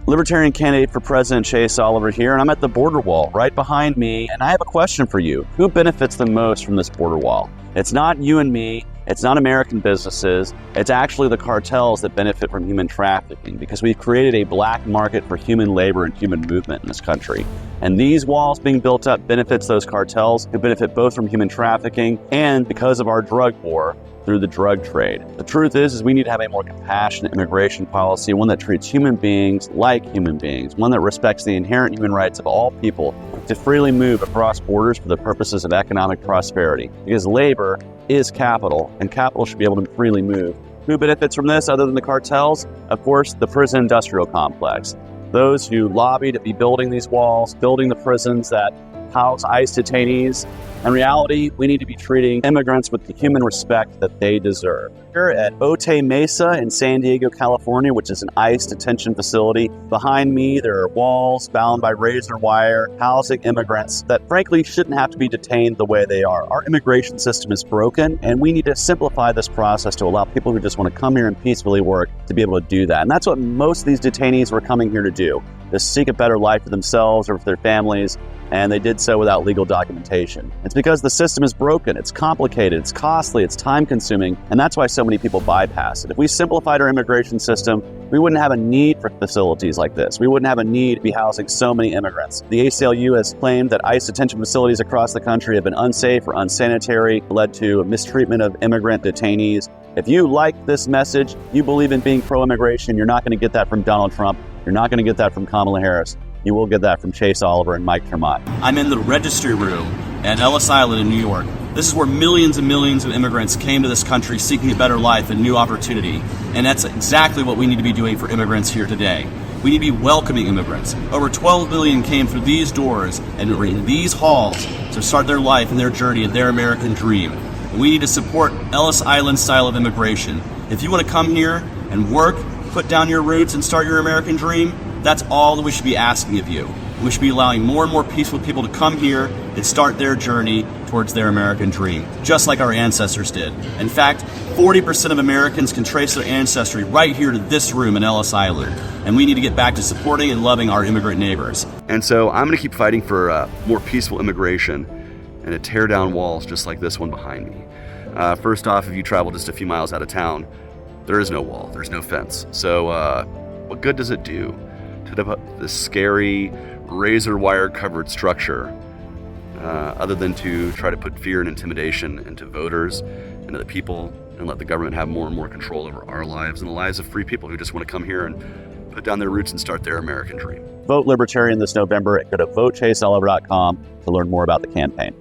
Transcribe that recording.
Libertarian candidate for President Chase Oliver here, and I'm at the border wall right behind me, and I have a question for you. Who benefits the most from this border wall? It's not you and me. It's not American businesses. It's actually the cartels that benefit from human trafficking, because we've created a black market for human labor and human movement in this country. And these walls being built up benefits those cartels who benefit both from human trafficking and because of our drug war through the drug trade. The truth is we need to have a more compassionate immigration policy, one that treats human beings like human beings, one that respects the inherent human rights of all people to freely move across borders for the purposes of economic prosperity. Because labor is capital, and capital should be able to freely move. Who benefits from this other than the cartels? Of course, the prison industrial complex. Those who lobby to be building these walls, building the prisons that house ICE detainees. In reality, we need to be treating immigrants with the human respect that they deserve. Here at Otay Mesa in San Diego, California, which is an ICE detention facility. Behind me, there are walls bound by razor wire housing immigrants that frankly shouldn't have to be detained the way they are. Our immigration system is broken, and we need to simplify this process to allow people who just want to come here and peacefully work to be able to do that. And that's what most of these detainees were coming here to do, to seek a better life for themselves or for their families, and they did so without legal documentation. It's because the system is broken, it's complicated, it's costly, it's time-consuming, and that's why so many people bypass it. If we simplified our immigration system, we wouldn't have a need for facilities like this. We wouldn't have a need to be housing so many immigrants. The ACLU has claimed that ICE detention facilities across the country have been unsafe or unsanitary, led to mistreatment of immigrant detainees. If you like this message, you believe in being pro-immigration, you're not going to get that from Donald Trump. You're not going to get that from Kamala Harris. You will get that from Chase Oliver and Mike Tremont. I'm in the registry room at Ellis Island in New York. This is where millions and millions of immigrants came to this country seeking a better life and new opportunity. And that's exactly what we need to be doing for immigrants here today. We need to be welcoming immigrants. Over 12 million came through these doors and in these halls to start their life and their journey and their American dream. And we need to support Ellis Island style of immigration. If you want to come here and work, put down your roots and start your American dream, that's all that we should be asking of you. We should be allowing more and more peaceful people to come here and start their journey towards their American dream, just like our ancestors did. In fact, 40% of Americans can trace their ancestry right here to this room in Ellis Island. And we need to get back to supporting and loving our immigrant neighbors. And so I'm going to keep fighting for more peaceful immigration and to tear down walls just like this one behind me. First off, if you travel just a few miles out of town, there is no wall, there's no fence. So what good does it do to develop this scary razor wire covered structure other than to try to put fear and intimidation into voters, into the people, and let the government have more and more control over our lives and the lives of free people who just want to come here and put down their roots and start their American dream. Vote Libertarian this November. Go to votechaseoliver.com to learn more about the campaign.